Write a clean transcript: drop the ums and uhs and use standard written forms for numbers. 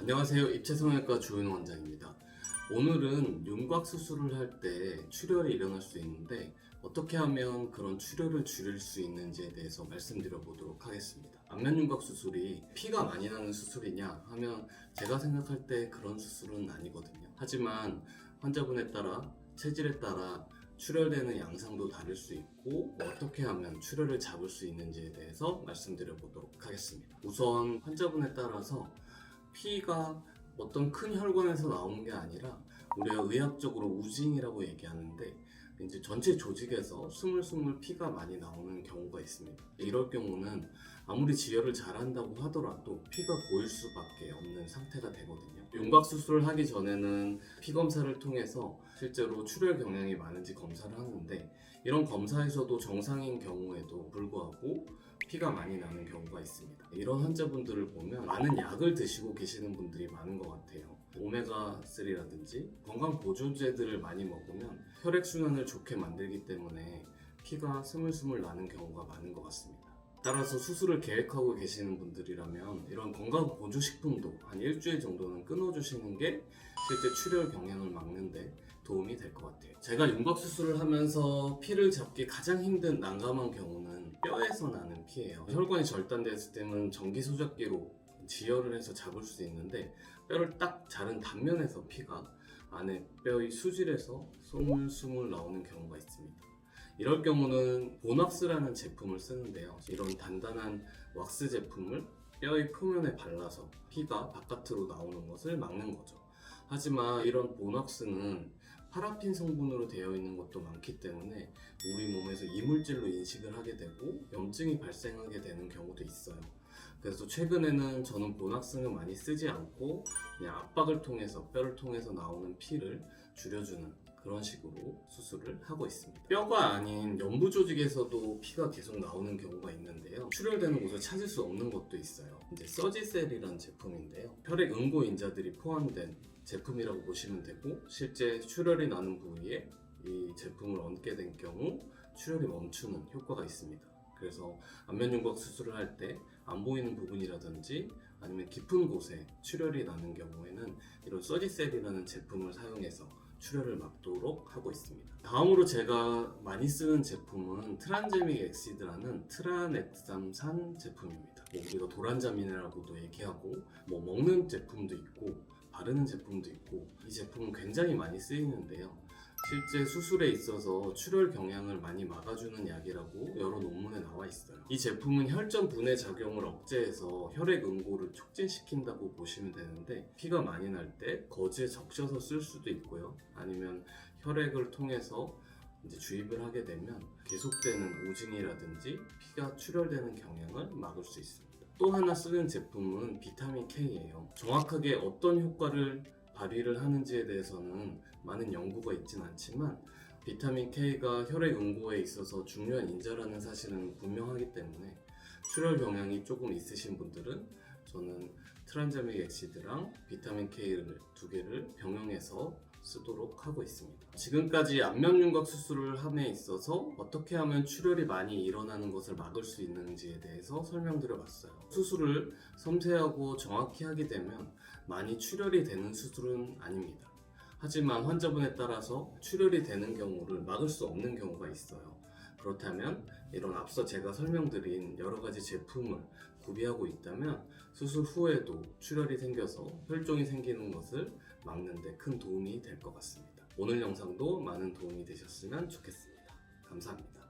안녕하세요. 입체성형외과 조윤호 원장입니다. 오늘은 윤곽 수술을 할 때 출혈이 일어날 수 있는데 어떻게 하면 그런 출혈을 줄일 수 있는지에 대해서 말씀드려 보도록 하겠습니다. 안면윤곽 수술이 피가 많이 나는 수술이냐 하면 제가 생각할 때 그런 수술은 아니거든요. 하지만 환자분에 따라 체질에 따라 출혈되는 양상도 다를 수 있고 어떻게 하면 출혈을 잡을 수 있는지에 대해서 말씀드려 보도록 하겠습니다. 우선 환자분에 따라서 피가 어떤 큰 혈관에서 나오는 게 아니라 우리가 의학적으로 우징이라고 얘기하는데 이제 전체 조직에서 스물스물 피가 많이 나오는 경우가 있습니다. 이럴 경우는 아무리 지혈을 잘한다고 하더라도 피가 고일 수밖에 없는 상태가 되거든요. 윤곽 수술을 하기 전에는 피 검사를 통해서 실제로 출혈 경향이 많은지 검사를 하는데 이런 검사에서도 정상인 경우에도 불구하고 피가 많이 나는 경우가 있습니다. 이런 환자분들을 보면 많은 약을 드시고 계시는 분들이 많은 것 같아요. 오메가3라든지 건강 보조제들을 많이 먹으면 혈액순환을 좋게 만들기 때문에 피가 스물스물 나는 경우가 많은 것 같습니다. 따라서 수술을 계획하고 계시는 분들이라면 이런 건강 보조식품도 한 일주일 정도는 끊어주시는 게 실제 출혈 경향을 막는데 도움이 될 것 같아요. 제가 윤곽 수술을 하면서 피를 잡기 가장 힘든 난감한 경우는 뼈에서 나는 피예요. 혈관이 절단됐을 때는 전기 소잡기로 지혈을 해서 잡을 수 있는데 뼈를 딱 자른 단면에서 피가 안에 뼈의 수질에서 스물스물 나오는 경우가 있습니다. 이럴 경우는 보낙스라는 제품을 쓰는데요. 이런 단단한 왁스 제품을 뼈의 표면에 발라서 피가 바깥으로 나오는 것을 막는 거죠. 하지만 이런 보낙스는 파라핀 성분으로 되어 있는 것도 많기 때문에 우리 몸에서 이물질로 인식을 하게 되고 염증이 발생하게 되는 경우도 있어요. 그래서 최근에는 저는 보낙스는 많이 쓰지 않고 그냥 압박을 통해서 뼈를 통해서 나오는 피를 줄여주는 그런 식으로 수술을 하고 있습니다. 뼈가 아닌 연부 조직에서도 피가 계속 나오는 경우가 있는데요. 출혈되는 곳을 찾을 수 없는 것도 있어요. 이제 서지셀이라는 제품인데요. 혈액 응고인자들이 포함된 제품이라고 보시면 되고 실제 출혈이 나는 부위에 이 제품을 얹게 된 경우 출혈이 멈추는 효과가 있습니다. 그래서 안면윤곽 수술을 할 때 안 보이는 부분이라든지 아니면 깊은 곳에 출혈이 나는 경우에는 이런 서지셀이라는 제품을 사용해서 출혈을 막도록 하고 있습니다. 다음으로 제가 많이 쓰는 제품은 트란제믹 엑시드라는 트라넥삼산 제품입니다. 우리가 도란자민이라고도 얘기하고 먹는 제품도 있고 바르는 제품도 있고 이 제품은 굉장히 많이 쓰이는데요. 실제 수술에 있어서 출혈 경향을 많이 막아주는 약이라고 여러 논문에 나와 있어요. 이 제품은 혈전 분해 작용을 억제해서 혈액 응고를 촉진시킨다고 보시면 되는데 피가 많이 날 때 거즈에 적셔서 쓸 수도 있고요. 아니면 혈액을 통해서 이제 주입을 하게 되면 계속되는 오징이라든지 피가 출혈되는 경향을 막을 수 있습니다. 또 하나 쓰는 제품은 비타민 K예요. 정확하게 어떤 효과를 발휘를 하는지에 대해서는 많은 연구가 있진 않지만 비타민 K가 혈액 응고에 있어서 중요한 인자라는 사실은 분명하기 때문에 출혈 경향이 조금 있으신 분들은 저는 트란자믹 엑시드랑 비타민 K를 두 개를 병용해서 쓰도록 하고 있습니다. 지금까지 안면윤곽 수술을 함에 있어서 어떻게 하면 출혈이 많이 일어나는 것을 막을 수 있는지에 대해서 설명드려 봤어요. 수술을 섬세하고 정확히 하게 되면 많이 출혈이 되는 수술은 아닙니다. 하지만 환자분에 따라서 출혈이 되는 경우를 막을 수 없는 경우가 있어요. 그렇다면 이런 앞서 제가 설명드린 여러 가지 제품을 구비하고 있다면 수술 후에도 출혈이 생겨서 혈종이 생기는 것을 막는 데 큰 도움이 될 것 같습니다. 오늘 영상도 많은 도움이 되셨으면 좋겠습니다. 감사합니다.